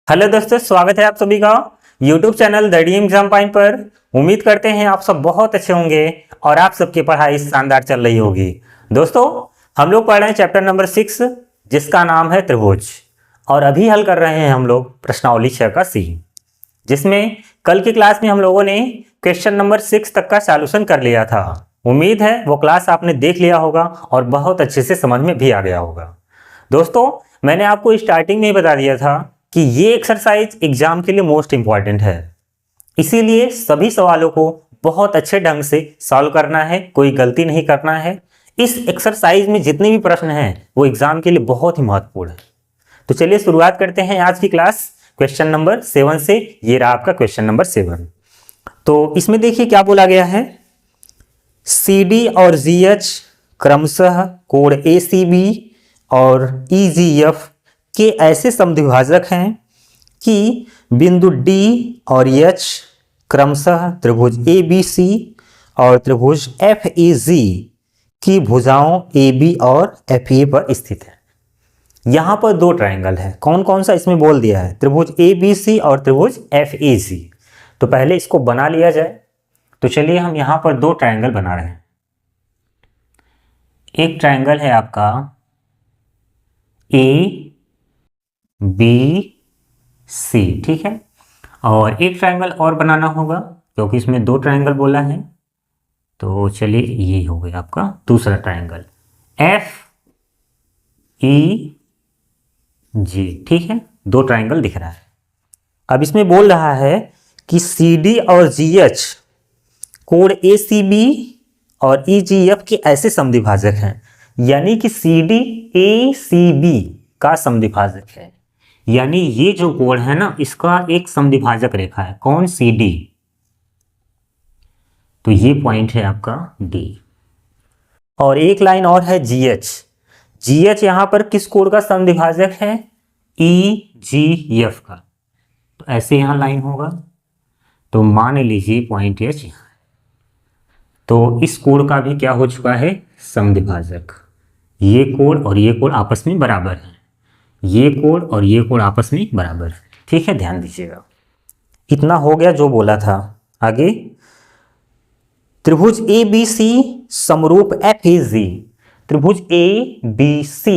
Hello दोस्तों, स्वागत है आप सभी का YouTube channel the dream exam point पर। उम्मीद करते हैं आप सब बहुत अच्छे होंगे और आप सबकी पढ़ाई शानदार चल रही होगी। दोस्तों, हम लोग पढ़ रहे हैं चैप्टर नंबर 6 जिसका नाम है त्रिभुज, और अभी हल कर रहे हैं हम लोग प्रश्नावली 6 का सी, जिसमें कल की क्लास में हम लोगों ने क्वेश्चन नंबर 6 तक का सॉल्यूशन कर लिया था। उम्मीद है वो क्लास आपने देख लिया होगा और बहुत अच्छे से समझ में भी आ गया होगा। दोस्तों, मैंने आपको स्टार्टिंग में ही बता दिया था कि ये एक्सरसाइज एग्जाम के लिए मोस्ट इंपॉर्टेंट है, इसीलिए सभी सवालों को बहुत अच्छे ढंग से सॉल्व करना है, कोई गलती नहीं करना है। इस एक्सरसाइज में जितने भी प्रश्न हैं वो एग्जाम के लिए बहुत ही महत्वपूर्ण है। तो चलिए शुरुआत करते हैं आज की क्लास क्वेश्चन नंबर 7 से। ये रहा आपका क्वेश्चन नंबर 7। तो इसमें देखिए क्या बोला गया है। CD और GH क्रमशः कोण ACB और EGF के ऐसे समद्विभाजक हैं कि बिंदु D और H क्रमशः त्रिभुज ABC और त्रिभुज FEG की भुजाओं AB और FE पर स्थित है। यहां पर दो ट्रायंगल है। कौन कौन सा इसमें बोल दिया है? त्रिभुज ABC और त्रिभुज FEG। तो पहले इसको बना लिया जाए। तो चलिए हम यहां पर दो ट्रायंगल बना रहे हैं। एक ट्रायंगल है आपका ABC, ठीक है, और एक ट्रायंगल और बनाना होगा क्योंकि इसमें दो ट्रायंगल बोला है। तो चलिए ये हो गया आपका दूसरा ट्रायंगल FEG, ठीक है, दो ट्रायंगल दिख रहा है। अब इसमें बोल रहा है कि CD और GH कोण ACB और EGF के ऐसे समद्विभाजक हैं, यानी कि CD ACB का समद्विभाजक है। यानी ये जो कोण है ना, इसका एक समद्विभाजक रेखा है। कौन? CD। तो ये पॉइंट है आपका D। और एक लाइन और है GH यहां पर किस कोण का समद्विभाजक है? EGF का। तो ऐसे यहां लाइन होगा, तो मान लीजिए पॉइंट H यहां। तो इस कोण का भी क्या हो चुका है? समद्विभाजक। ये कोण और ये कोण आपस में बराबर है। ये कोण और ये कोण आपस में बराबर है, ठीक है, ध्यान दीजिएगा। इतना हो गया जो बोला था। आगे त्रिभुज ABC समरूप FEG, त्रिभुज ABC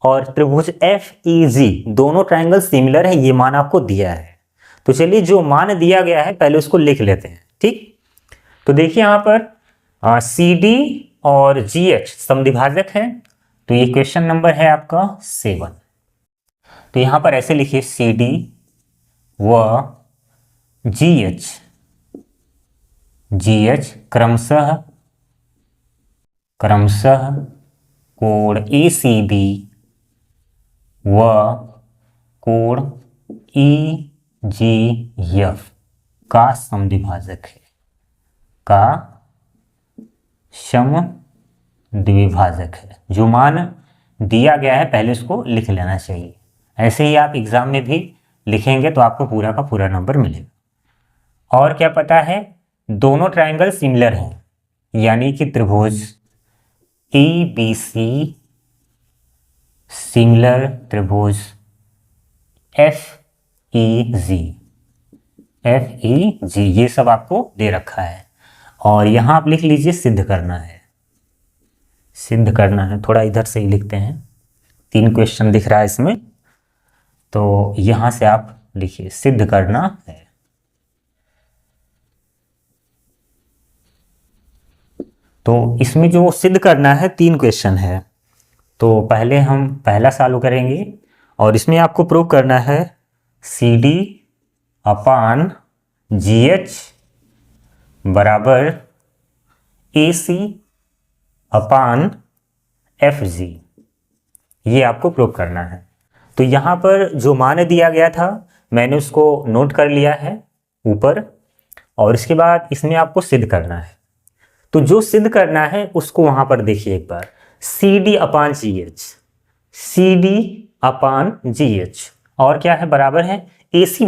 और त्रिभुज FEG दोनों ट्रायंगल सिमिलर है, ये मान आपको दिया है। तो चलिए जो मान दिया गया है पहले उसको लिख लेते हैं, ठीक। तो देखिए यहां पर CD और GH समद्विभाजक है। तो ये क्वेश्चन नंबर है आपका 7। तो यहां पर ऐसे लिखिए CD व GH क्रमशः कोण ACB व कोण EGF का समद्विभाजक है, का समद्विभाजक है। जो मान दिया गया है पहले उसको लिख लेना चाहिए। ऐसे ही आप एग्जाम में भी लिखेंगे तो आपको पूरा का पूरा नंबर मिलेगा। और क्या पता है, दोनों ट्रायंगल सिमिलर हैं, यानी कि त्रिभुज ABC सिमिलर त्रिभुज FEG, ये सब आपको दे रखा है। और यहां आप लिख लीजिए सिद्ध करना है। सिद्ध करना है, थोड़ा इधर से ही लिखते हैं। 3 क्वेश्चन दिख रहा है इसमें, तो यहां से आप लिखिए सिद्ध करना है। तो इसमें जो सिद्ध करना है 3 क्वेश्चन है। तो पहले हम पहला सॉल्व करेंगे और इसमें आपको प्रूव करना है CD अपान GH बराबर AC अपान FG, ये आपको प्रूव करना है। तो यहाँ पर जो मान दिया गया था मैंने उसको नोट कर लिया है ऊपर, और इसके बाद इसमें आपको सिद्ध करना है। तो जो सिद्ध करना है उसको वहां पर देखिए एक बार। CD अपान GH और क्या है? बराबर है AC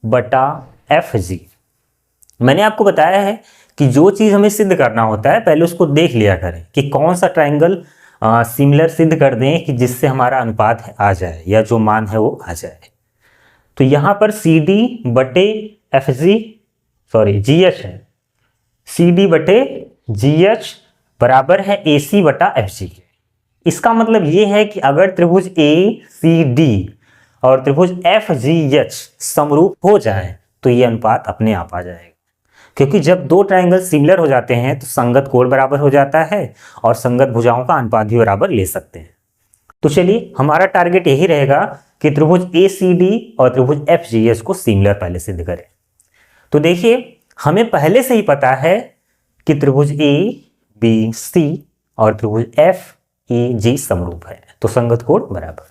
बटा FG। मैंने आपको बताया है कि जो चीज हमें सिद्ध करना होता है पहले उसको देख लिया करें कि कौन सा ट्रायंगल सिमिलर सिद्ध कर दें कि जिससे हमारा अनुपात आ जाए या जो मान है वो आ जाए। तो यहाँ पर सी डी बटे एफ जी सॉरी जी एच है, सी डी बटे जी एच बराबर है ए सी बटा एफ जी के। इसका मतलब ये है कि अगर त्रिभुज ए सी डी और त्रिभुज एफ जी एच समरूप हो जाए तो ये अनुपात अपने आप आ जाएगा, क्योंकि जब दो ट्रायंगल सिमिलर हो जाते हैं तो संगत कोण बराबर हो जाता है और संगत भुजाओं का अनुपात भी बराबर ले सकते हैं। तो चलिए हमारा टारगेट यही रहेगा कि त्रिभुज ए सी डी और त्रिभुज एफ जी एच को सिमिलर पहले सिद्ध करें। तो देखिए हमें पहले से ही पता है कि त्रिभुज ए बी सी और त्रिभुज एफ ई जी समरूप है, तो संगत कोण बराबर।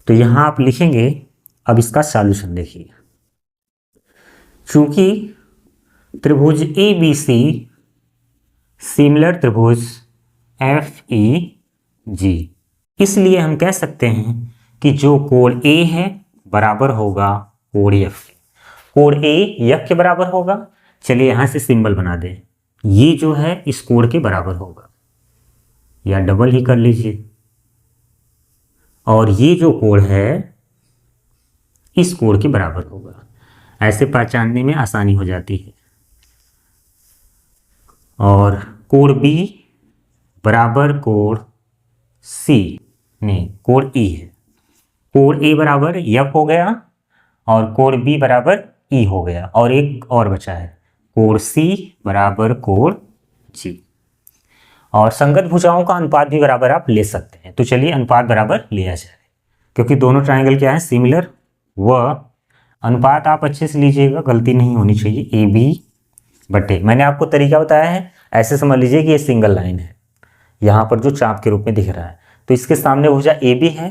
तो यहां आप लिखेंगे, अब इसका सॉल्यूशन देखिए। चूंकि त्रिभुज ए बी सी सिमिलर त्रिभुज एफ ई जी, इसलिए हम कह सकते हैं कि जो कोण ए है बराबर होगा कोण एफ के। कोण ए एफ के बराबर होगा। चलिए यहां से सिंबल बना दें, ये जो है इस कोण के बराबर होगा, या डबल ही कर लीजिए, और ये जो कोण है इस कोण के बराबर होगा। ऐसे पहचानने में आसानी हो जाती है। और कोण बी बराबर कोण सी, नहीं कोण ई है। कोण ए बराबर एफ हो गया और कोण बी बराबर ई हो गया, और एक और बचा है कोण सी बराबर कोण जी। और संगत भुजाओं का अनुपात भी बराबर आप ले सकते हैं। तो चलिए अनुपात बराबर लिया जाए, क्योंकि दोनों ट्रायंगल क्या है सिमिलर। वह अनुपात आप अच्छे से लीजिएगा, गलती नहीं होनी चाहिए। ए बी बटे, मैंने आपको तरीका बताया है, ऐसे समझ लीजिए कि ये सिंगल लाइन है यहाँ पर जो चाप के रूप में दिख रहा है, तो इसके सामने भुजा ए बी है,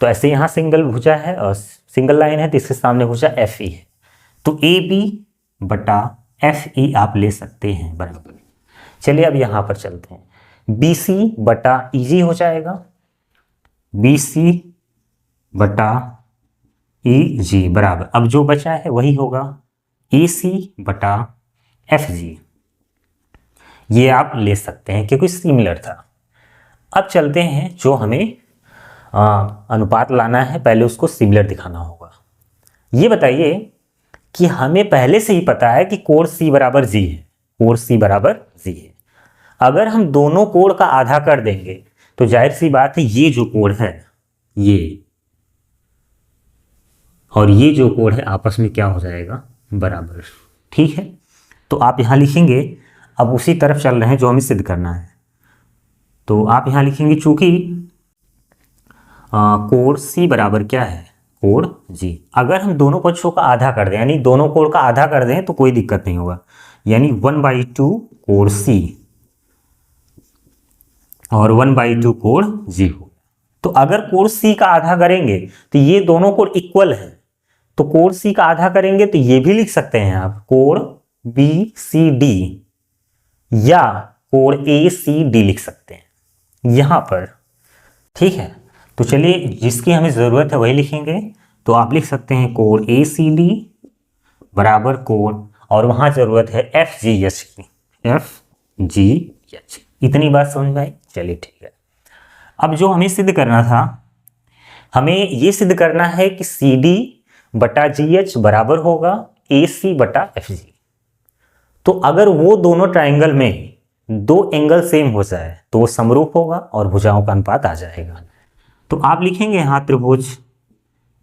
तो ऐसे यहाँ सिंगल भुजा है और सिंगल लाइन है, तो इसके सामने भुजा एफ ई है। तो ए बी बटा एफ ई आप ले सकते हैं बराबर। चलिए अब यहाँ पर चलते हैं, बी सी बटा ई जी हो जाएगा, बी सी बटा ई जी बराबर, अब जो बचा है वही होगा ए सी बटा एफ जी। ये आप ले सकते हैं क्योंकि सिमिलर था। अब चलते हैं, जो हमें अनुपात लाना है पहले उसको सिमिलर दिखाना होगा। ये बताइए कि हमें पहले से ही पता है कि कोण सी बराबर जी है, कोण सी बराबर जी है। अगर हम दोनों कोण का आधा कर देंगे तो जाहिर सी बात है ये जो कोण है ये और ये जो कोण है आपस में क्या हो जाएगा बराबर। ठीक है, तो आप यहां लिखेंगे, अब उसी तरफ चल रहे हैं जो हमें सिद्ध करना है। तो आप यहां लिखेंगे चूंकि कोण सी बराबर क्या है कोण जी। अगर हम दोनों पक्षों का आधा कर दें, यानी दोनों कोण का आधा कर दें तो कोई दिक्कत नहीं होगा, यानी 1/2 कोण सी और 1/2 कोण जी होगा। तो अगर कोण सी का आधा करेंगे तो ये दोनों कोण इक्वल है, तो कोण सी का आधा करेंगे तो ये भी लिख सकते हैं आप कोण बी सी डी, या कोण ए सी डी लिख सकते हैं यहां पर। ठीक है, तो चलिए जिसकी हमें जरूरत है वही लिखेंगे। तो आप लिख सकते हैं कोण ए सी डी बराबर कोण, और वहां जरूरत है एफ जी एच की, एफ जी एच। इतनी बात समझ में आई? चलिए ठीक है। अब जो हमें सिद्ध करना था, हमें ये सिद्ध करना है कि सी डी बटा जी एच बराबर होगा ए सी बटा एफ जी। तो अगर वो दोनों ट्राइंगल में दो एंगल सेम हो जाए तो वो समरूप होगा और भुजाओं का अनुपात आ जाएगा। तो आप लिखेंगे यहां त्रिभुज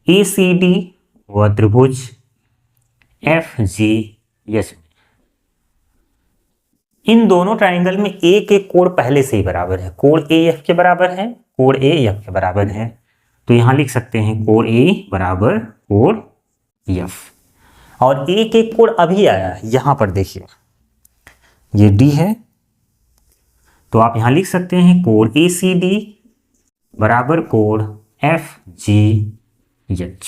ए सी डी व त्रिभुज एफ जी एच, इन दोनों ट्राइंगल में ए के कोण पहले से ही बराबर है, कोण ए एफ के बराबर है, कोण ए एफ के बराबर है। तो यहां लिख सकते हैं कोण ए बराबर कोण एफ, और ए के कोण अभी आया है, यहां पर देखिए ये डी है, तो आप यहां लिख सकते हैं कोण ए सी डी बराबर कोण एफ जी एच।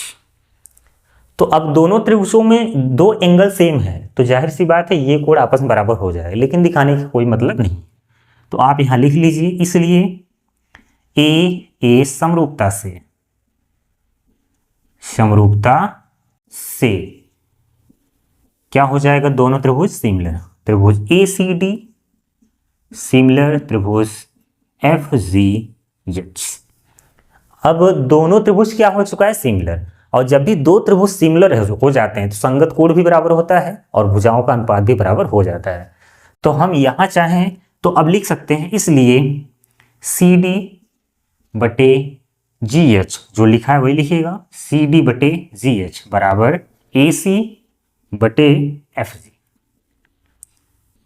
तो अब दोनों त्रिभुजों में दो एंगल सेम है, तो जाहिर सी बात है ये कोण आपस में बराबर हो जाएगा, लेकिन दिखाने का कोई मतलब नहीं। तो आप यहां लिख लीजिए, इसलिए ए समरूपता से क्या हो जाएगा, दोनों त्रिभुज सिमिलर, त्रिभुज ए सी डी सिमिलर त्रिभुज एफ जी एच। अब दोनों त्रिभुज क्या हो चुका है, सिमिलर। और जब भी दो त्रिभुज सिमिलर हो जाते हैं तो संगत कोण भी बराबर होता है और भुजाओं का अनुपात भी बराबर हो जाता है। तो हम यहां चाहें तो अब लिख सकते हैं, इसलिए सी डी बटे जी एच, जो लिखा है वही लिखिएगा, सी डी बटे जी एच बराबर ए सी बटे एफ जी।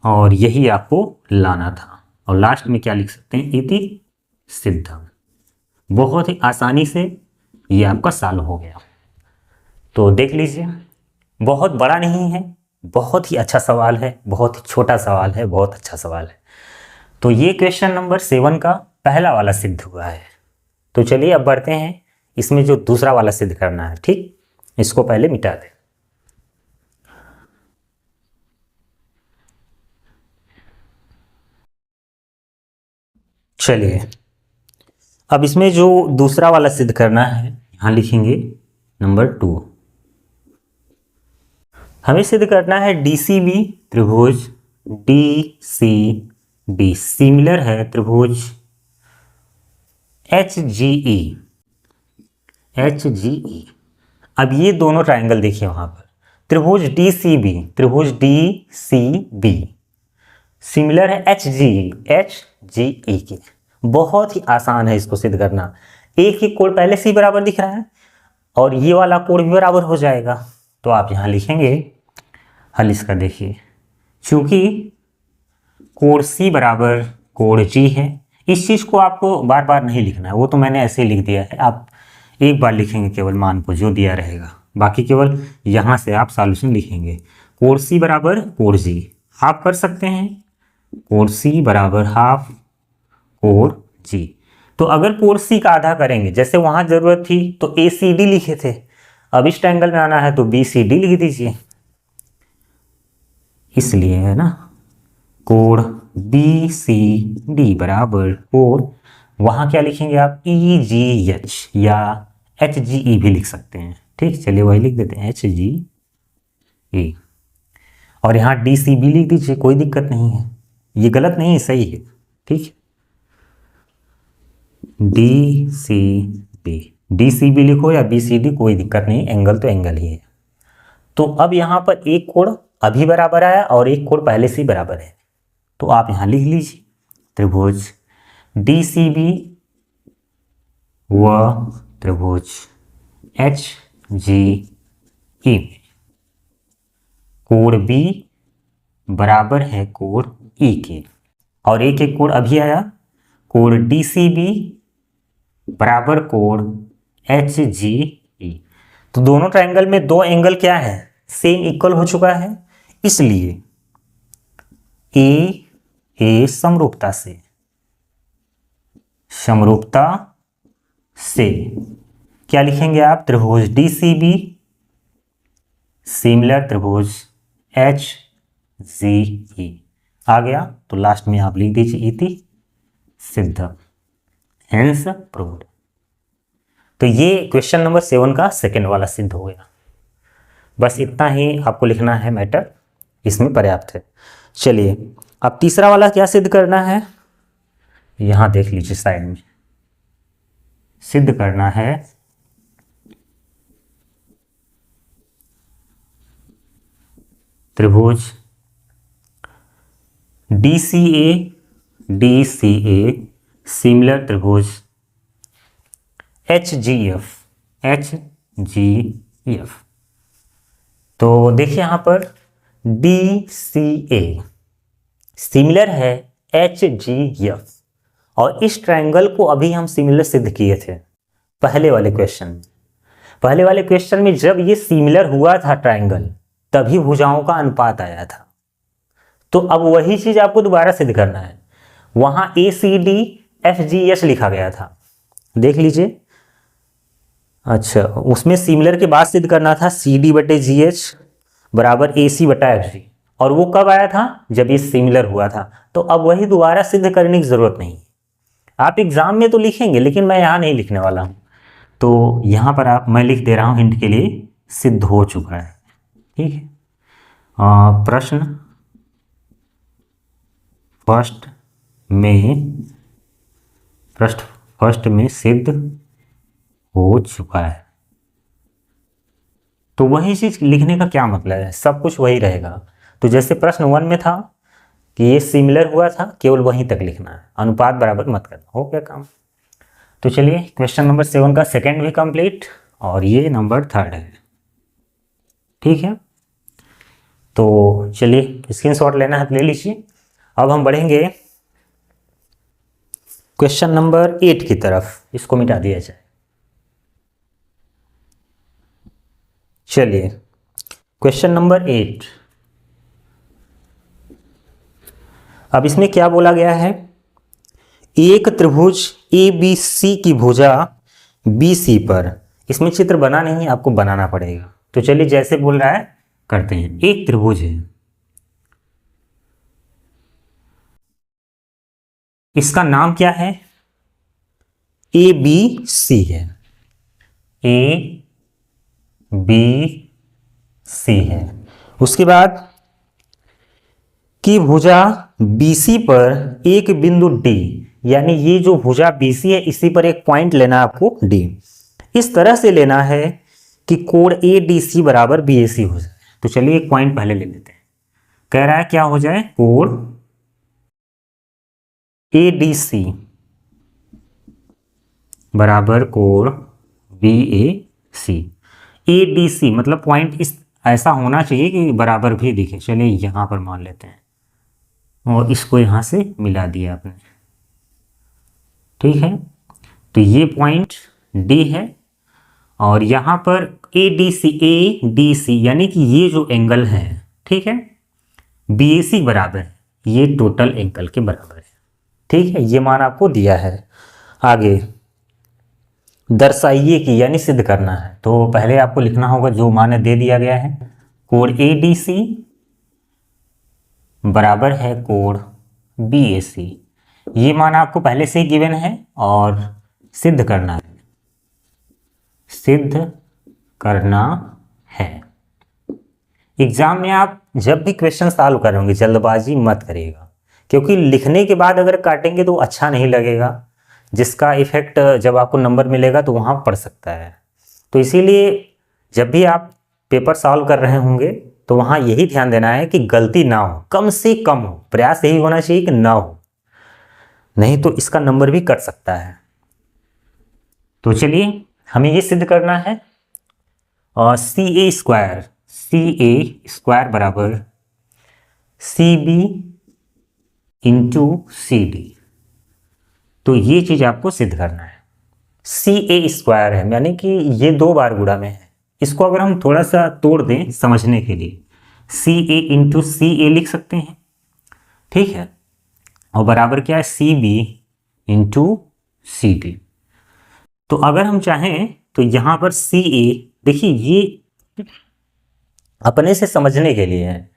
और यही आपको लाना था। और लास्ट में क्या लिख सकते हैं, इति सिद्धम। बहुत ही आसानी से ये आपका सॉल्व हो गया। तो देख लीजिए, बहुत बड़ा नहीं है, बहुत ही अच्छा सवाल है, बहुत ही छोटा सवाल है, बहुत अच्छा सवाल है। तो ये क्वेश्चन नंबर 7 का पहला वाला सिद्ध हुआ है। तो चलिए अब बढ़ते हैं, इसमें जो दूसरा वाला सिद्ध करना है, ठीक, इसको पहले मिटा दें। चलिए अब इसमें जो दूसरा वाला सिद्ध करना है, यहां लिखेंगे नंबर 2। हमें सिद्ध करना है डीसीबी त्रिभुज डीसीबी सिमिलर है त्रिभुज एचजीई। एचजीई, अब ये दोनों ट्रायंगल देखिए वहां पर, त्रिभुज डीसीबी, त्रिभुज डीसीबी सिमिलर है एचजीई, एचजीई के। बहुत ही आसान है इसको सिद्ध करना। एक ही कोण पहले से ही बराबर दिख रहा है और ये वाला कोण भी बराबर हो जाएगा। तो आप यहां लिखेंगे, हल इसका देखिए, चूंकि कोण सी बराबर कोण जी है, इस चीज को आपको बार बार नहीं लिखना है, वो तो मैंने ऐसे ही लिख दिया है। आप एक बार लिखेंगे केवल मान को जो दिया रहेगा, बाकी केवल यहां से आप सॉल्यूशन लिखेंगे। कोण सी बराबर कोण जी, आप कर सकते हैं कोण सी बराबर हाफ कोण जी। तो अगर कोण सी का आधा करेंगे, जैसे वहां जरूरत थी तो ए सी डी लिखे थे, अब इस ट्रायंगल में आना है तो बी सी डी लिख दीजिए, इसलिए है ना, कोण बी सी डी बराबर कोण, वहां क्या लिखेंगे आप, ई जी एच या एच जी ई भी लिख सकते हैं, ठीक, चलिए वही लिख देते हैं एच जी ई। और यहाँ डी सी बी लिख दीजिए, कोई दिक्कत नहीं है, ये गलत नहीं है, सही है, ठीक। D C B, D C B लिखो या बी सी डी, कोई दिक्कत नहीं, एंगल तो एंगल ही है। तो अब यहाँ पर एक कोण अभी बराबर आया और एक कोण पहले से ही बराबर है, तो आप यहाँ लिख लीजिए त्रिभुज डी सी बी व त्रिभुज एच जी ई में कोण बी बराबर है कोण ई के, और एक एक कोण अभी आया, कोण डी सी बी बराबर कोण एच जी ई। तो दोनों ट्रायंगल में दो एंगल क्या है, सेम इक्वल हो चुका है, इसलिए ए समरूपता से, समरूपता से क्या लिखेंगे आप, त्रिभुज डी सी बी सिमिलर त्रिभुज एच जी ई आ गया। तो लास्ट में आप लिख दीजिए इति सिद्धम, हेंस प्रूव्ड। तो ये क्वेश्चन नंबर 7 का सेकेंड वाला सिद्ध हो गया। बस इतना ही आपको लिखना है मैटर, इसमें पर्याप्त है। चलिए अब तीसरा वाला क्या सिद्ध करना है, यहां देख लीजिए साइड में, सिद्ध करना है त्रिभुज डी सी ए सिमिलर त्रिभुज एच जी एफ। तो देखिए यहां पर डी सी ए सिमिलर है एच जी एफ, और इस ट्रायंगल को अभी हम सिमिलर सिद्ध किए थे पहले वाले क्वेश्चन में। पहले वाले क्वेश्चन में जब ये सिमिलर हुआ था ट्रायंगल, तभी भुजाओं का अनुपात आया था। तो अब वही चीज आपको दोबारा सिद्ध करना है। वहां A C D F G H लिखा गया था, देख लीजिए। अच्छा, उसमें सिमिलर के बाद सिद्ध करना था सी डी बटे जी एच बराबर ए सी बटा एफ जी, और वो कब आया था, जब ये सिमिलर हुआ था। तो अब वही दोबारा सिद्ध करने की जरूरत नहीं, आप एग्जाम में तो लिखेंगे, लेकिन मैं यहाँ नहीं लिखने वाला हूँ। तो यहाँ पर मैं लिख दे रहा हूँ हिंट के लिए, सिद्ध हो चुका है, ठीक है। प्रश्न फर्स्ट में फर्स्ट में सिद्ध हो चुका है। तो वही चीज लिखने का क्या मतलब है, सब कुछ वही रहेगा। तो जैसे प्रश्न 1 में था कि ये सिमिलर हुआ था, केवल वहीं तक लिखना है, अनुपात बराबर मत करना, हो गया काम। तो चलिए क्वेश्चन नंबर 7 का सेकंड भी कंप्लीट और ये नंबर 3 है, ठीक है। तो चलिए स्क्रीनशॉट लेना है तो ले लीजिए। अब हम बढ़ेंगे क्वेश्चन नंबर 8 की तरफ, इसको मिटा दिया जाए। चलिए क्वेश्चन नंबर 8, अब इसमें क्या बोला गया है, एक त्रिभुज ABC की भुजा BC पर, इसमें चित्र बना नहीं है, आपको बनाना पड़ेगा। तो चलिए जैसे बोल रहा है करते हैं। एक त्रिभुज है, इसका नाम क्या है, ABC है, ABC है। उसके बाद कि भुजा BC पर एक बिंदु D, यानी ये जो भुजा BC है इसी पर एक पॉइंट लेना है आपको D। इस तरह से लेना है कि कोण ADC बराबर BAC हो जाए। तो चलिए एक पॉइंट पहले ले लेते हैं। कह रहा है क्या हो जाए, कोण ADC बराबर कोण BAC। ADC मतलब पॉइंट इस ऐसा होना चाहिए कि बराबर भी दिखे। चलिए यहां पर मान लेते हैं और इसको यहां से मिला दिया आपने, ठीक है। तो ये पॉइंट D है और यहां पर ADC यानी कि ये जो एंगल है, ठीक है, BAC बराबर है, ये टोटल एंगल के बराबर है, ठीक है। ये मान आपको दिया है। आगे दर्शाइए कि, यानी सिद्ध करना है। तो पहले आपको लिखना होगा जो मान दे दिया गया है, कोण ADC बराबर है कोण BAC। ये मान आपको पहले से ही गिवन है और सिद्ध करना है, सिद्ध करना है। एग्जाम में आप जब भी क्वेश्चन सॉल्व करोगे जल्दबाजी मत करिएगा, क्योंकि लिखने के बाद अगर काटेंगे तो अच्छा नहीं लगेगा, जिसका इफेक्ट जब आपको नंबर मिलेगा तो वहाँ पड़ सकता है। तो इसीलिए जब भी आप पेपर सॉल्व कर रहे होंगे तो वहाँ यही ध्यान देना है कि गलती ना हो, कम से कम हो, प्रयास यही होना चाहिए कि ना हो, नहीं तो इसका नंबर भी कट सकता है। तो चलिए हमें ये सिद्ध करना है, और CA स्क्वायर बराबर CB इंटू CD। तो ये चीज आपको सिद्ध करना है। CA स्क्वायर है, यानी कि ये 2 बार गुणा में है। इसको अगर हम थोड़ा सा तोड़ दें समझने के लिए, CA इंटू CA लिख सकते हैं, ठीक है, और बराबर क्या है, CB इंटू CD। तो अगर हम चाहें तो यहां पर CA, देखिए ये अपने से समझने के लिए है,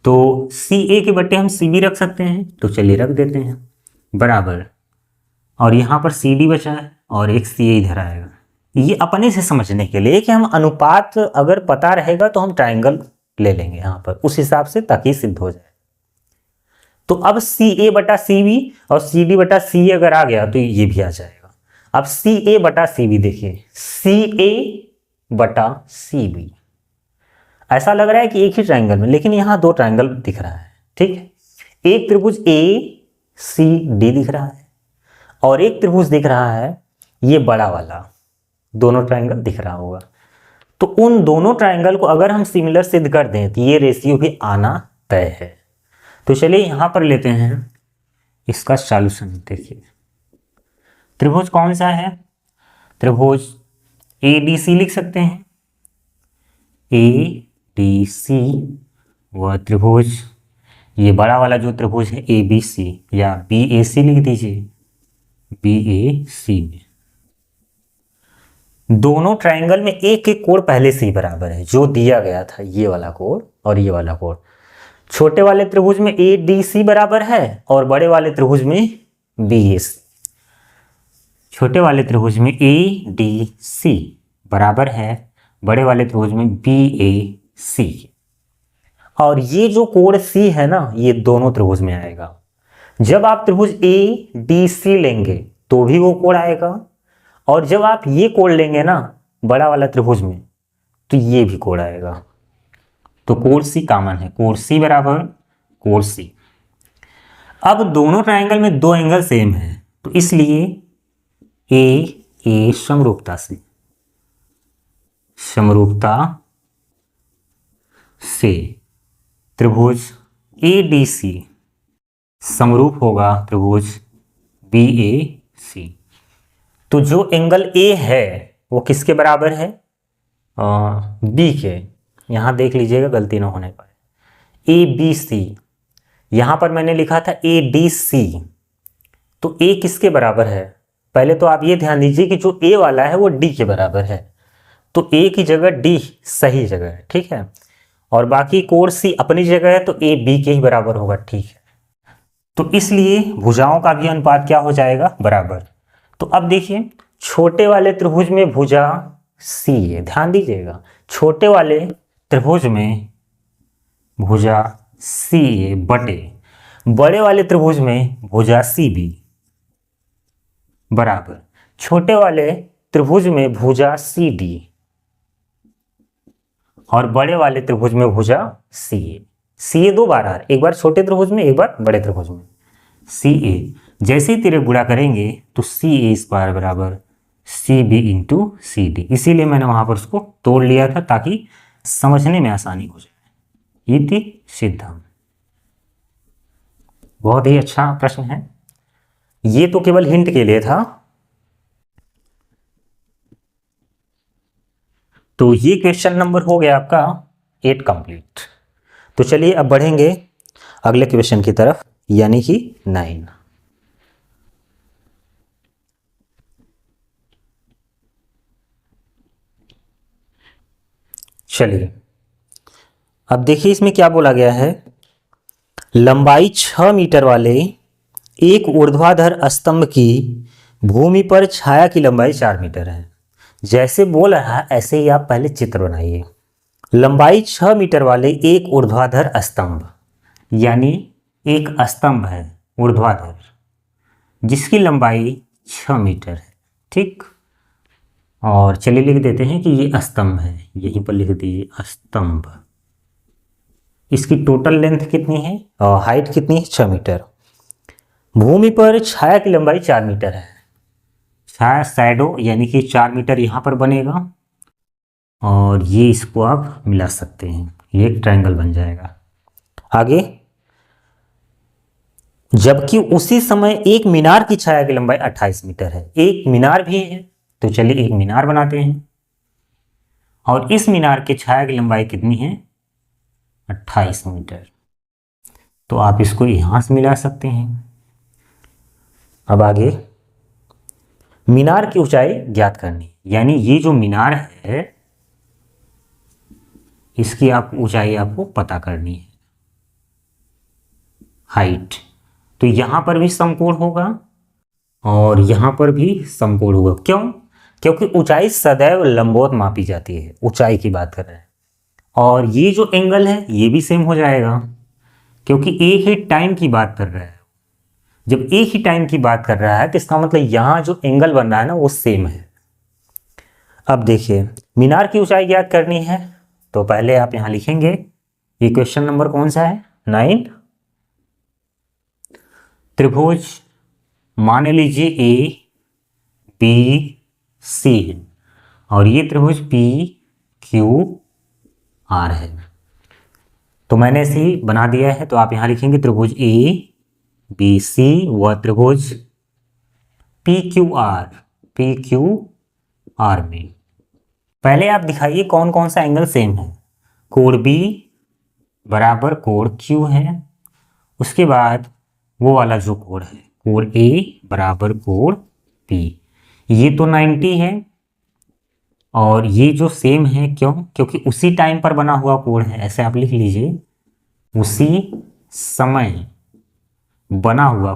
तो CA के बट्टे हम CB रख सकते हैं। तो चलिए रख देते हैं बराबर, और यहाँ पर CD बचा है और एक CA इधर आएगा। ये अपने से समझने के लिए कि हम अनुपात अगर पता रहेगा तो हम ट्रायंगल ले लेंगे यहाँ पर उस हिसाब से, ताकि सिद्ध हो जाए। तो अब CA बटा CB और CD बटा CA अगर आ गया तो ये भी आ जाएगा। अब CA बटा CB देखिए, CA बटा CB, ऐसा लग रहा है कि एक ही ट्रायंगल में, लेकिन यहाँ 2 ट्रायंगल दिख रहा है, ठीक है। एक त्रिभुज ACD दिख रहा है और एक त्रिभुज दिख रहा है ये बड़ा वाला, दोनों ट्रायंगल दिख रहा होगा। तो उन दोनों ट्रायंगल को अगर हम सिमिलर सिद्ध कर दें तो ये रेशियो भी आना तय है। तो चलिए यहां पर लेते हैं इसका सॉल्यूशन। देखिए त्रिभुज कौन सा है, त्रिभुज ADC लिख सकते हैं, ADC, व त्रिभुज ये बड़ा वाला जो त्रिभुज है ABC, या BAC लिख दीजिए, BAC में दोनों ट्रायंगल में एक एक कोण पहले से ही बराबर है, जो दिया गया था, ये वाला कोण और ये वाला कोण। छोटे वाले त्रिभुज में ADC बराबर है और बड़े वाले त्रिभुज में BAC। छोटे वाले त्रिभुज में ADC बराबर है बड़े वाले त्रिभुज में BAC, और ये जो कोण C है ना, ये दोनों त्रिभुज में आएगा। जब आप त्रिभुज ADC लेंगे तो भी वो कोण आएगा, और जब आप ये कोण लेंगे ना बड़ा वाला त्रिभुज में तो ये भी कोण आएगा। तो कोण सी कॉमन है, कोण सी बराबर कोण सी। अब दोनों ट्रायंगल में दो एंगल सेम है, तो इसलिए ए समरूपता से त्रिभुज ADC समरूप होगा त्रिभुज BAC। तो जो एंगल A है वो किसके बराबर है? B के। यहां देख लीजिएगा गलती ना होने पाए। ABC, यहां पर मैंने लिखा था ADC, तो A किसके बराबर है? पहले तो आप ये ध्यान दीजिए कि जो A वाला है वो D के बराबर है, तो A की जगह D सही जगह है, ठीक है। और बाकी कोण C अपनी जगह है, तो A B के ही बराबर होगा, ठीक है। तो इसलिए भुजाओं का भी अनुपात क्या हो जाएगा? बराबर। तो अब देखिए छोटे वाले त्रिभुज में भुजा C है, ध्यान दीजिएगा छोटे वाले त्रिभुज में भुजा C बटे बड़े वाले त्रिभुज में भुजा CB बराबर छोटे वाले त्रिभुज में भुजा CD और बड़े वाले त्रिभुज में भुजा CA दो बार आ रहा है, एक बार छोटे त्रिभुज में एक बार बड़े त्रिभुज में। CA जैसे ही तिर्यक गुणा करेंगे तो CA स्क्वायर बराबर CB इंटू CD, इसीलिए मैंने वहां पर उसको तोड़ लिया था ताकि समझने में आसानी हो जाए। इति सिद्धम। बहुत ही अच्छा प्रश्न है, ये तो केवल हिंट के लिए था। तो ये क्वेश्चन नंबर हो गया आपका 8 कंप्लीट। तो चलिए अब बढ़ेंगे अगले क्वेश्चन की तरफ, यानी कि 9। चलिए अब देखिए इसमें क्या बोला गया है। लंबाई 6 मीटर वाले एक ऊर्ध्वाधर स्तंभ की भूमि पर छाया की लंबाई 4 मीटर है। जैसे बोल रहा है ऐसे ही आप पहले चित्र बनाइए। लंबाई 6 मीटर वाले एक ऊर्ध्वाधर स्तंभ, यानी एक स्तंभ है ऊर्ध्वाधर जिसकी लंबाई 6 मीटर है, ठीक। और चलिए लिख देते हैं कि ये स्तंभ है, यहीं पर लिख दिए स्तंभ। इसकी टोटल लेंथ कितनी है और हाइट कितनी है? 6 मीटर। भूमि पर छाया की लंबाई 4 मीटर है। छाया शैडो यानी कि 4 मीटर यहाँ पर बनेगा और ये इसको आप मिला सकते हैं, ये एक ट्रायंगल बन जाएगा। आगे, जबकि उसी समय एक मीनार की छाया की लंबाई 28 मीटर है। एक मीनार भी है, तो चलिए एक मीनार बनाते हैं और इस मीनार की छाया की लंबाई कितनी है? 28 मीटर। तो आप इसको यहां से मिला सकते हैं। अब आगे, मीनार की ऊंचाई ज्ञात करनी, यानी ये जो मीनार है इसकी आप ऊंचाई आपको पता करनी है, हाइट। तो यहां पर भी समकोण होगा और यहां पर भी समकोण होगा। क्यों? क्योंकि ऊंचाई सदैव लंबवत मापी जाती है, ऊंचाई की बात कर रहे हैं। और ये जो एंगल है ये भी सेम हो जाएगा क्योंकि एक ही टाइम की बात कर रहा है। जब एक ही टाइम की बात कर रहा है तो इसका मतलब यहां जो एंगल बन रहा है ना वो सेम है। अब देखिए मीनार की ऊंचाई ज्ञात करनी है, तो पहले आप यहां लिखेंगे, ये क्वेश्चन नंबर कौन सा है? 9। त्रिभुज मान लीजिए ABC है और ये त्रिभुज PQR है। तो मैंने इसे ही बना दिया है, तो आप यहां लिखेंगे त्रिभुज ABC व त्रिभुज PQR में। पहले आप दिखाइए कौन कौन सा एंगल सेम है। कोण B बराबर कोण Q है, उसके बाद वो वाला जो कोण है कोण A बराबर कोण P, ये तो 90 है और ये जो सेम है। क्यों? क्योंकि उसी टाइम पर बना हुआ कोण है, ऐसे आप लिख लीजिए, उसी समय बना हुआ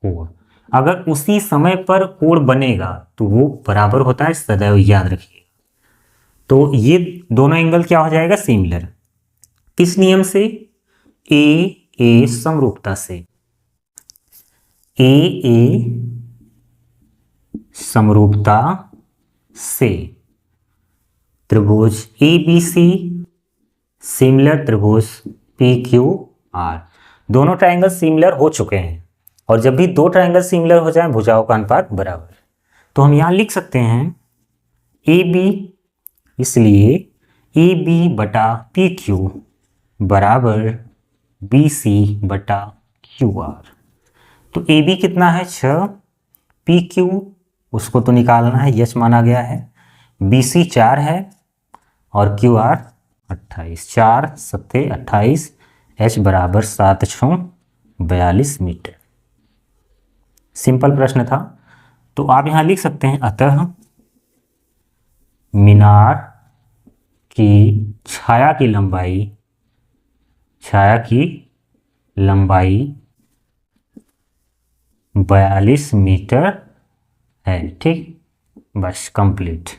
कोण। अगर उसी समय पर कोण बनेगा तो वो बराबर होता है सदैव, याद रखिए। तो ये दोनों एंगल क्या हो जाएगा? सिमिलर। किस नियम से? ए समरूपता से। ए ए समरूपता से त्रिभुज ए बी सी सिमिलर त्रिभुज पी क्यू आर। दोनों ट्रायंगल सिमिलर हो चुके हैं और जब भी दो ट्रायंगल सिमिलर हो जाए भुजाओं का अनुपात बराबर, तो हम यहां लिख सकते हैं ए बी, इसलिए ए बी बटा पी क्यू बराबर बी सी बटा क्यू आर। तो ए बी कितना है 6, पी क्यू उसको तो निकालना है, यच माना गया है, बी सी 4 है और क्यू आर 28, 4 सत्ते 28, एच बराबर 7 6 42 मीटर। सिंपल प्रश्न था, तो आप यहां लिख सकते हैं अतः मीनार की छाया की लंबाई 42 मीटर है। ठीक, बस कंप्लीट।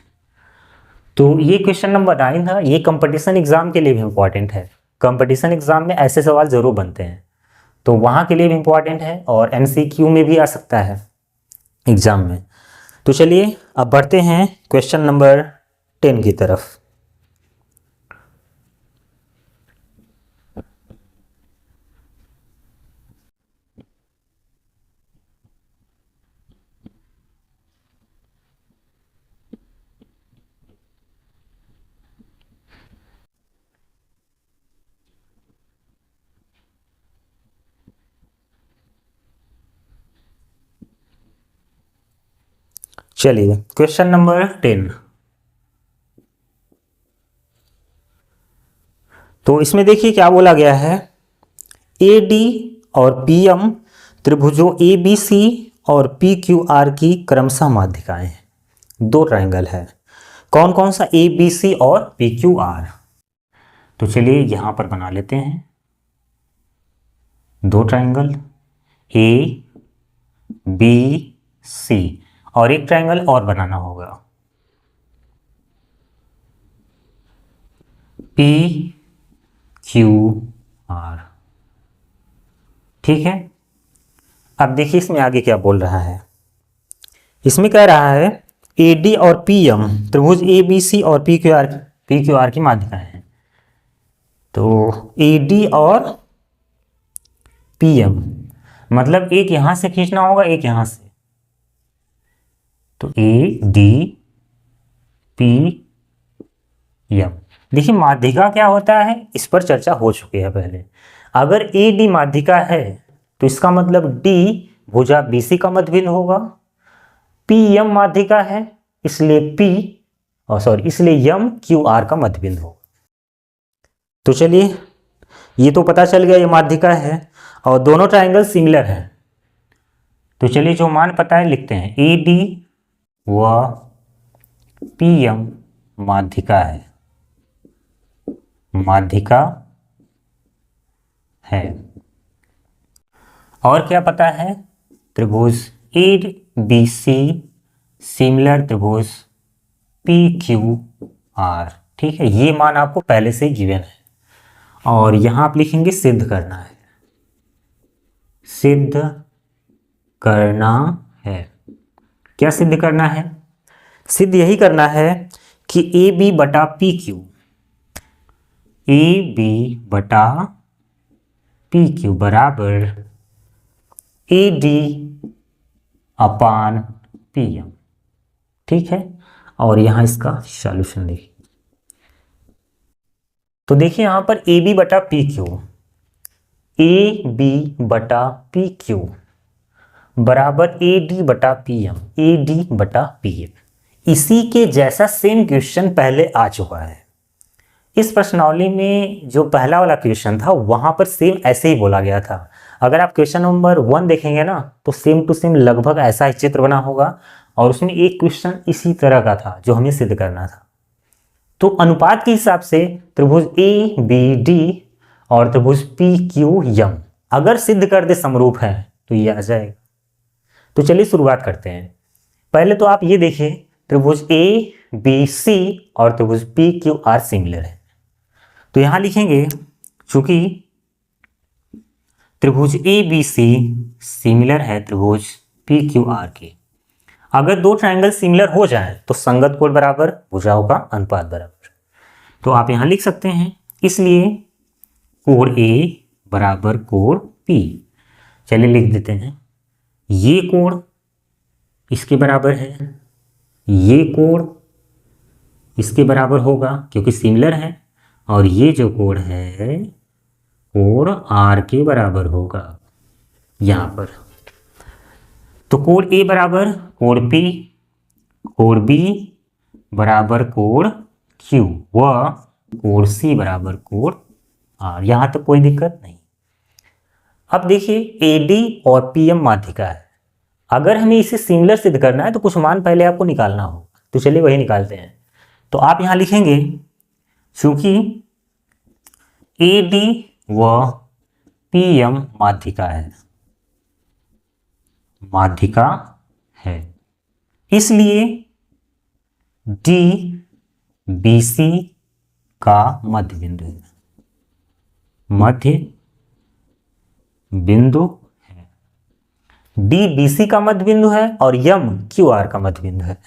तो ये क्वेश्चन नंबर 9 था। ये कंपटीशन एग्जाम के लिए भी इंपॉर्टेंट है। कंपटीशन एग्जाम में ऐसे सवाल जरूर बनते हैं, तो वहाँ के लिए भी इम्पॉर्टेंट है और MCQ में भी आ सकता है एग्जाम में। तो चलिए अब बढ़ते हैं क्वेश्चन नंबर 10 की तरफ। चलिए क्वेश्चन नंबर 10। तो इसमें देखिए क्या बोला गया है, AD और PM त्रिभुजों ABC और PQR की क्रमशः माध्यिकाएं हैं। दो ट्रायंगल है, कौन कौन सा ABC और PQR। तो चलिए यहां पर बना लेते हैं दो ट्रायंगल ABC और एक ट्रायंगल और बनाना होगा PQR। ठीक है, अब देखिए इसमें आगे क्या बोल रहा है। इसमें कह रहा है AD और PM त्रिभुज ABC और PQR की माध्यिकाएं हैं। तो AD और PM मतलब एक यहां से खींचना होगा, एक यहां से, तो AD PM। देखिए माध्यिका क्या होता है इस पर चर्चा हो चुकी है पहले। अगर AD माध्यिका है तो इसका मतलब D भुजा BC का मध्यबिंद होगा। PM माध्यिका है इसलिए इसलिए M QR का मध्यबिंद होगा। तो चलिए ये तो पता चल गया ये माध्यिका है और दोनों ट्रायंगल सिमिलर है। तो चलिए जो मान पता है लिखते हैं, AD व PM माध्यिका है। और क्या पता है, त्रिभुज ABC सिमिलर त्रिभुज PQR। ठीक है, ये मान आपको पहले से गिवन है और यहां आप लिखेंगे सिद्ध करना है। क्या सिद्ध करना है? सिद्ध यही करना है कि AB बटा PQ बराबर AD अपान PM। ठीक है, और यहां इसका सॉल्यूशन देखिए। तो देखिए यहां पर AB बटा PQ बराबर AD बटा PM। इसी के जैसा सेम क्वेश्चन पहले आ चुका है। इस प्रश्नावली में जो पहला वाला क्वेश्चन था वहां पर सेम ऐसे ही बोला गया था। अगर आप क्वेश्चन नंबर 1 देखेंगे ना तो सेम टू सेम लगभग ऐसा ही चित्र बना होगा और उसमें एक क्वेश्चन इसी तरह का था जो हमें सिद्ध करना था। तो अनुपात के हिसाब से त्रिभुज ABD और त्रिभुज PQM अगर सिद्ध कर दे समरूप है तो ये आ जाएगा। तो चलिए शुरुआत करते हैं। पहले तो आप ये देखिए त्रिभुज ABC और त्रिभुज PQR सिमिलर है। तो यहां लिखेंगे चूंकि त्रिभुज ए बी सी सिमिलर है त्रिभुज पी क्यू आर के। अगर दो ट्रायंगल सिमिलर हो जाए तो संगत कोण बराबर, भुजाओं का अनुपात बराबर। तो आप यहां लिख सकते हैं, इसलिए कोण ए बराबर कोण पी। चलिए लिख देते हैं, ये कोण इसके बराबर है, ये कोण इसके बराबर होगा क्योंकि सिमिलर है, और ये जो कोण है कोण आर के बराबर होगा यहां पर। तो कोण ए बराबर कोण पी, कोण बी बराबर कोण क्यू, व कोण सी बराबर कोण आर। यहां तक कोई दिक्कत नहीं। अब देखिए एडी और पीएम माध्यिका है। अगर हमें इसे सिमिलर सिद्ध करना है तो कुछ मान पहले आपको निकालना होगा, तो चलिए वही निकालते हैं। तो आप यहां लिखेंगे, चूंकि एडी व पीएम माध्यिका है, माध्यिका है, इसलिए डी बीसी का मध्य बिंदु है, मध्य बिंदु है। डी बीसी का मध्य बिंदु है और यम क्यू आर का मध्य बिंदु है।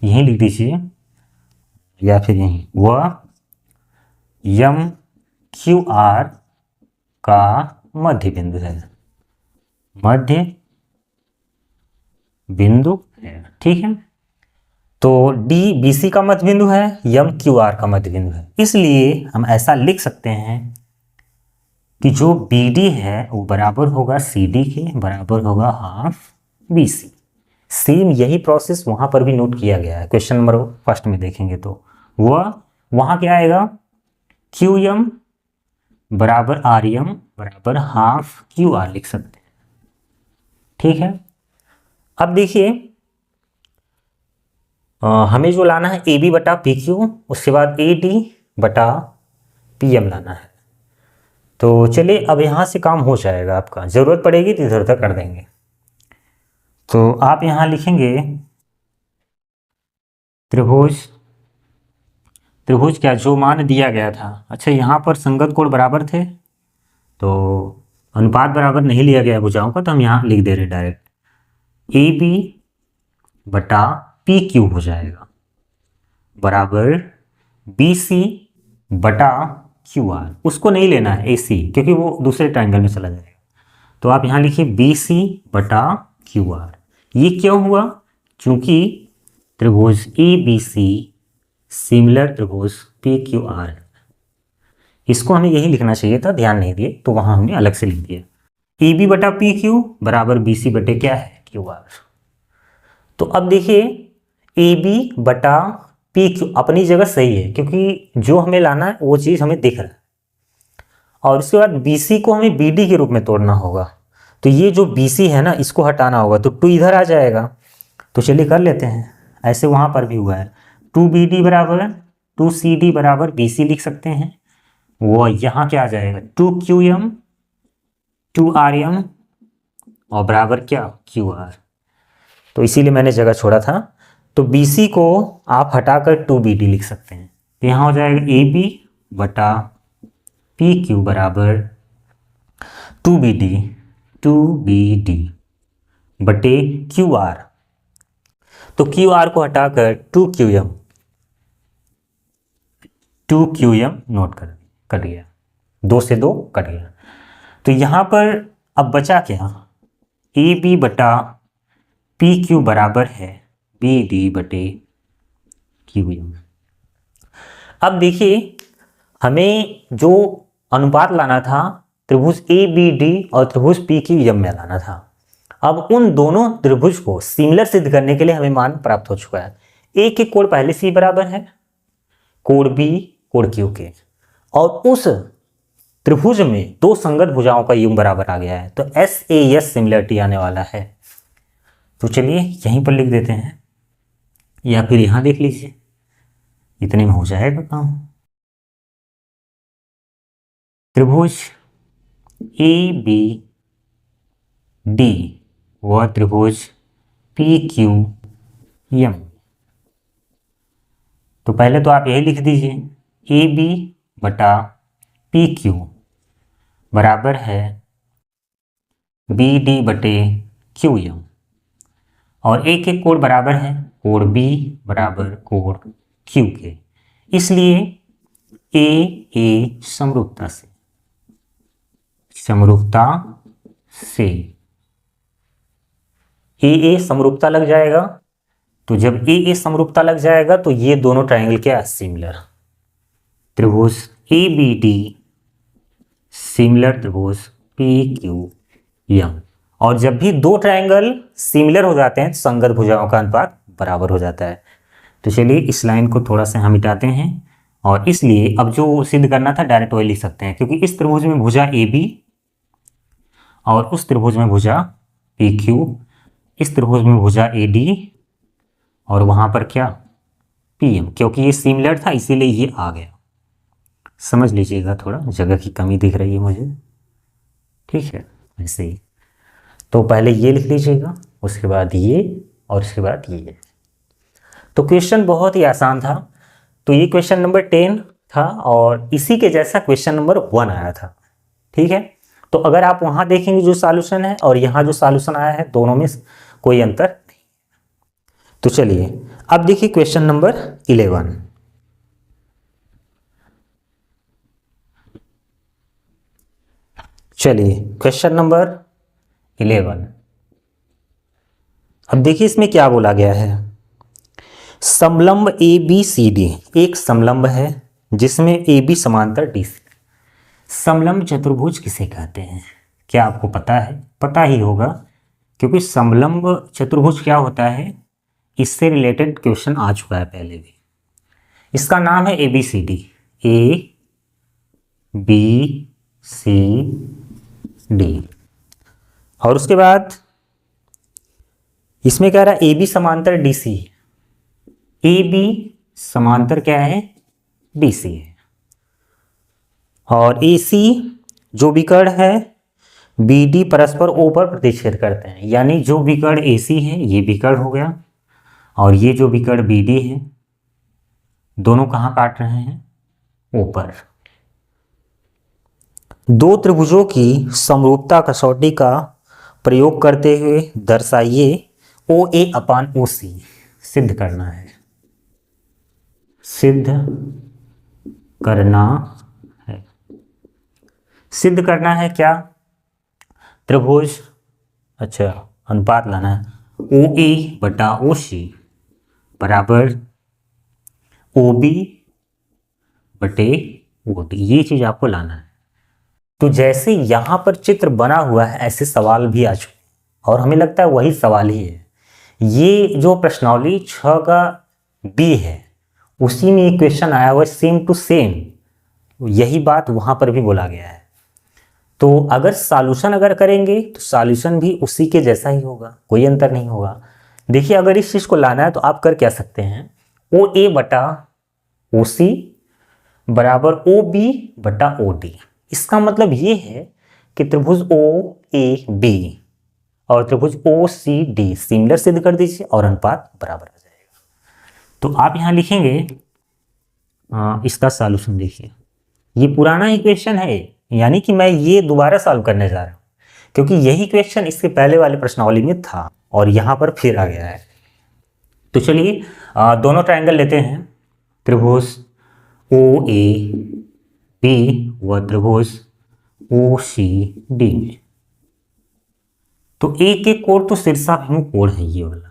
यहीं लिख दीजिए या फिर यहीं, वह यम क्यू आर का मध्य बिंदु है, मध्य बिंदु है। ठीक है, तो डी बी सी का मध्य बिंदु है, यम क्यू आर का मध्य बिंदु है, इसलिए हम ऐसा लिख सकते हैं कि जो बी डी है वो बराबर होगा सी डी के, बराबर होगा हाफ बी सी। सेम यही प्रोसेस वहां पर भी नोट किया गया है, क्वेश्चन नंबर फर्स्ट में देखेंगे तो वहां क्या आएगा, क्यू एम बराबर आर एम बराबर हाफ क्यू आर लिख सकते हैं। ठीक है, अब देखिए हमें जो लाना है ए बी बटा पी क्यू, उसके बाद ए डी बटा पी एम लाना है। तो चलिए अब यहाँ से काम हो जाएगा, आपका जरूरत पड़ेगी तो इधर उधर कर देंगे। तो आप यहाँ लिखेंगे त्रिभुज क्या जो मान दिया गया था। अच्छा, यहाँ पर संगत कोण बराबर थे तो अनुपात बराबर नहीं लिया गया भुजाओं का, तो हम यहाँ लिख दे रहे डायरेक्ट ए बी बटा पी क्यू हो जाएगा बराबर बी सी बटा क्यू आर। उसको नहीं लेना है ए सी, क्योंकि वो दूसरे ट्रायंगल में चला जाएगा। तो आप यहाँ लिखिए बी सी बटा क्यू आर। ये क्यों हुआ, क्योंकि त्रिभुज ए बी सी सिमिलर त्रिभुज पी क्यू आर है। इसको हमें यही लिखना चाहिए था, ध्यान नहीं दिए, तो वहां हमने अलग से लिख दिया ए बी बटा पी क्यू बराबर बी सी बटे क्या है क्यू आर। तो अब देखिए ए बी बटा पी क्यू अपनी जगह सही है, क्योंकि जो हमें लाना है वो चीज़ हमें दिख रहा है, और उसके बाद बी सी को हमें बी डी के रूप में तोड़ना होगा। तो ये जो बी सी है ना, इसको हटाना होगा, तो टू इधर आ जाएगा। तो चलिए कर लेते हैं, ऐसे वहाँ पर भी हुआ है। टू बी डी बराबर टू सी डी बराबर बी सी लिख सकते हैं। वो यहाँ क्या आ जाएगा, two Q M two R M और बराबर क्या क्यू आर। तो इसीलिए मैंने जगह छोड़ा था। तो बी सी को आप हटाकर टू बी डी लिख सकते हैं। तो यहाँ हो जाएगा ए बी बटा पी क्यू बराबर टू बी डी बटे क्यू आर। तो क्यू आर को हटाकर टू क्यू एम नोट कर दिया, 2 से 2 कट गया। तो यहाँ पर अब बचा क्या, ए बी बटा पी क्यू बराबर है बी डी बटे क्यू एम। अब देखिए हमें जो अनुपात लाना था त्रिभुज ए बी डी और त्रिभुज पी क्यू एम में लाना था। अब उन दोनों त्रिभुज को सिमिलर सिद्ध करने के लिए हमें मान प्राप्त हो चुका है। ए के कोण पहले से ही बराबर है कोण बी कोण क्यू के, और उस त्रिभुज में दो संगत भुजाओं का योग बराबर आ गया है, तो एस ए एस सिमिलरिटी आने वाला है। तो चलिए यहीं पर लिख देते हैं, या फिर यहां देख लीजिए, इतने में हो जाएगा काम। त्रिभुज ए बी डी व त्रिभुज पी क्यू एम। तो पहले तो आप यही लिख दीजिए ए बी बटा पी क्यू बराबर है बी डी बटे क्यू एम, और एक एक कोण बराबर है, कोण बी बराबर कोण क्यू के, इसलिए ए समरूपता से ए समरूपता लग जाएगा। तो जब ए समरूपता लग जाएगा तो ये दोनों ट्रायंगल क्या है, सिमिलर। त्रिभुज ए बी डी सिमिलर त्रिभुज पी क्यू एम। और जब भी दो ट्रायंगल सिमिलर हो जाते हैं संगत भुजाओं का अनुपात बराबर हो जाता है। तो चलिए इस लाइन को थोड़ा सा हम मिटाते हैं, और इसलिए अब जो सिद्ध करना था डायरेक्ट वही लिख सकते हैं, क्योंकि इस त्रिभुज में भुजा ए बी और उस त्रिभुज में भुजा पी क्यू, इस त्रिभुज में भुजा ए डी और वहां पर क्या पी एम, क्योंकि ये सिमिलर था इसीलिए ये आ गया। समझ लीजिएगा, थोड़ा जगह की कमी दिख रही है मुझे, ठीक है ऐसे ही। तो पहले ये लिख लीजिएगा, उसके बाद ये, और उसके बाद ये। तो क्वेश्चन बहुत ही आसान था। तो ये क्वेश्चन नंबर 10 था, और इसी के जैसा क्वेश्चन नंबर 1 आया था, ठीक है। तो अगर आप वहां देखेंगे जो सॉल्यूशन है और यहाँ जो सॉल्यूशन आया है, दोनों में कोई अंतर नहीं। तो चलिए अब देखिए क्वेश्चन नंबर 11। चलिए क्वेश्चन नंबर 11। अब देखिए इसमें क्या बोला गया है। समलंब ए बी सी डी, एक समलंब है जिसमें ए बी समांतर डी सी। समलंब चतुर्भुज किसे कहते हैं, क्या आपको पता है? पता ही होगा, क्योंकि समलंब चतुर्भुज क्या होता है इससे रिलेटेड क्वेश्चन आ चुका है पहले भी। इसका नाम है A B C D, A B C D. और उसके बाद इसमें कह रहा है ए बी समांतर डी सी। ए बी समांतर क्या है, डी सी है। और ए सी जो विकर्ण है बी डी परस्पर ओ पर प्रतिच्छेद करते हैं, यानी जो विकर्ण ए सी है ये विकर्ण हो गया, और ये जो विकर्ण बी डी है दोनों कहाँ काट रहे हैं, ओ पर। दो त्रिभुजों की समरूपता कसौटी का प्रयोग करते हुए दर्शाइए ओ ए अपान ओ सी। सिद्ध करना है, सिद्ध करना है। सिद्ध करना है क्या, त्रिभुज, अच्छा अनुपात लाना है, ओ ए बटा ओ सी बराबर ओ बी बटे ओ डी, ये चीज आपको लाना है। तो जैसे यहां पर चित्र बना हुआ है ऐसे सवाल भी आ चुके, और हमें लगता है वही सवाल ही है। ये जो प्रश्नावली 6 का बी है उसी में एक क्वेश्चन आया हुआ है, सेम टू सेम यही बात वहां पर भी बोला गया है। तो अगर सॉल्यूशन अगर करेंगे तो सॉल्यूशन भी उसी के जैसा ही होगा, कोई अंतर नहीं होगा। देखिए अगर इस चीज को लाना है तो आप कर क्या सकते हैं, ओ ए बटा ओ सी बराबर ओ बी बटा ओ डी। इसका मतलब ये है कि त्रिभुज ओ ए बी और त्रिभुज ओ सी डी सिमिलर सिद्ध कर दीजिए और अनुपात बराबर आ जाएगा। तो आप यहां लिखेंगे, इसका सॉल्यूशन देखिए, ये पुराना ही क्वेश्चन है, यानी कि मैं ये दोबारा सॉल्व करने जा रहा हूं, क्योंकि यही क्वेश्चन इसके पहले वाले प्रश्नावली में था और यहां पर फिर आ गया है। तो चलिए दोनों ट्रायंगल लेते हैं, त्रिभुज ओ ए बी व त्रिभुज ओ सी डी में। तो एक एक कोण तो शीर्षाभिमुख कोण है ये वाला,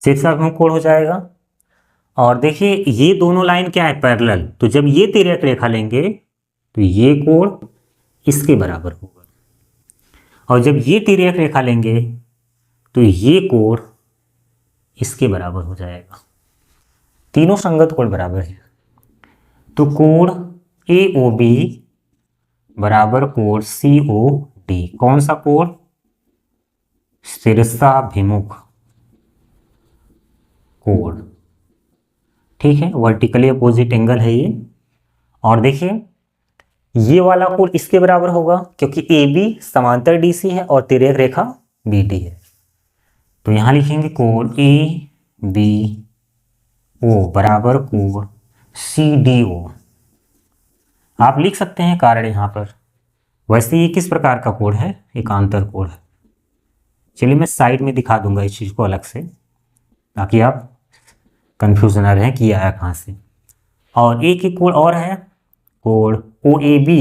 शीर्षाभिमुख कोण हो जाएगा। और देखिए ये दोनों लाइन क्या है, पैरेलल। तो जब ये तिर्यक रेखा लेंगे तो ये कोण इसके बराबर होगा, और जब ये तिर्यक रेखा लेंगे तो ये कोण इसके बराबर हो जाएगा। तीनों संगत कोण बराबर है। तो कोण ए ओ बी बराबर कोण सी ओ डी, कौन सा कोण, शीर्षाभिमुख कोण, ठीक है, वर्टिकली अपोजिट एंगल है ये। और देखिए ये वाला कोण इसके बराबर होगा क्योंकि ए बी समांतर डी सी है और तिर्यक रेखा बी डी है। तो यहां लिखेंगे कोण ए बी ओ बराबर कोण सी डी ओ। आप लिख सकते हैं कारण यहाँ पर। वैसे ये किस प्रकार का कोड है, एकांतर कोड है। चलिए मैं साइड में दिखा दूंगा इस चीज़ को अलग से, ताकि आप कंफ्यूज ना रहें कि ये आया कहाँ से। और एक ही कोड और है, कोड OAB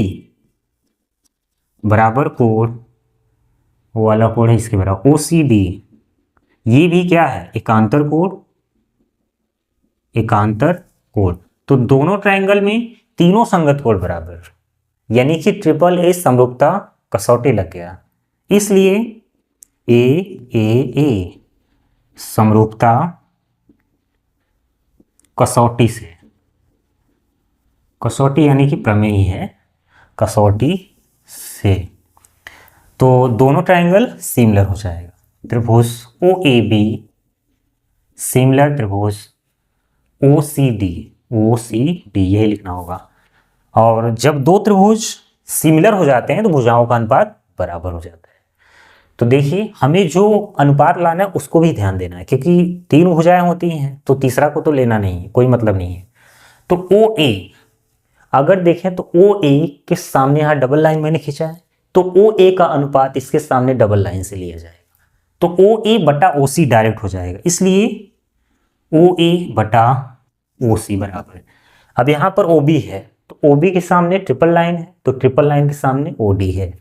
बराबर कोड, वो वाला कोड है इसके बराबर OCD। ये भी क्या है, एकांतर कोड, एकांतर कोड। तो दोनों ट्रायंगल में तीनों संगत कोड बराबर, यानी कि ट्रिपल ए समरूपता कसौटी लग गया। इसलिए ए समरूपता कसौटी से, कसौटी यानी कि प्रमेय है, कसौटी से तो दोनों ट्रायंगल सिमिलर हो जाएगा। त्रिभुज OAB सिमिलर त्रिभुज OCD, यही लिखना होगा। और जब दो त्रिभुज सिमिलर हो जाते हैं तो भुजाओं का अनुपात बराबर हो जाता है। तो देखिए हमें जो अनुपात लाना है उसको भी ध्यान देना है, क्योंकि तीन भुजाएं होती हैं तो तीसरा को तो लेना नहीं है, कोई मतलब नहीं है। तो OA अगर देखें तो OA के सामने यहाँ डबल लाइन मैंने खींचा है, तो OA का अनुपात इसके सामने डबल लाइन से लिया जाएगा, तो OA बटा OC डायरेक्ट हो जाएगा, इसलिए OA बटा OC बराबर। अब यहाँ पर OB है, तो OB के सामने ट्रिपल लाइन है, तो ट्रिपल लाइन के सामने OD है,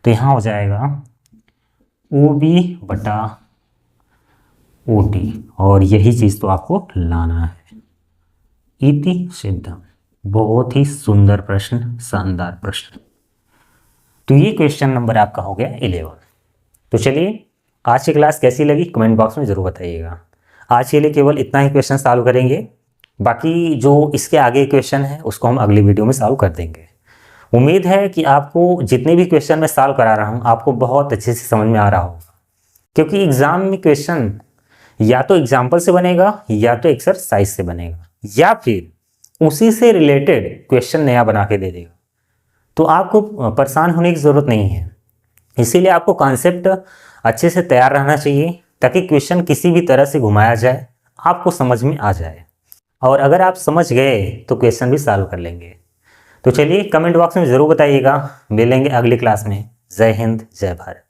तो यहाँ हो जाएगा OB बटा OD। और यही चीज़ तो आपको लाना है। इति सिद्धम। बहुत ही सुंदर प्रश्न, शानदार प्रश्न। तो ये क्वेश्चन नंबर आपका हो गया 11। तो चलिए आज की क्लास कैसी लगी कमेंट बॉक्स में ज़रूर बताइएगा। आज के लिए केवल इतना ही क्वेश्चन सॉल्व करेंगे, बाकी जो इसके आगे क्वेश्चन है उसको हम अगली वीडियो में सॉल्व कर देंगे। उम्मीद है कि आपको जितने भी क्वेश्चन मैं सॉल्व करा रहा हूँ आपको बहुत अच्छे से समझ में आ रहा होगा, क्योंकि एग्जाम में क्वेश्चन या तो एग्जाम्पल से बनेगा या तो एक्सरसाइज से बनेगा, या फिर उसी से रिलेटेड क्वेश्चन नया बना के दे देगा। तो आपको परेशान होने की ज़रूरत नहीं है, इसीलिए आपको कॉन्सेप्ट अच्छे से तैयार रहना चाहिए, ताकि क्वेश्चन किसी भी तरह से घुमाया जाए आपको समझ में आ जाए, और अगर आप समझ गए तो क्वेश्चन भी सॉल्व कर लेंगे। तो चलिए कमेंट बॉक्स में ज़रूर बताइएगा। मिलेंगे अगली क्लास में। जय हिंद, जय भारत।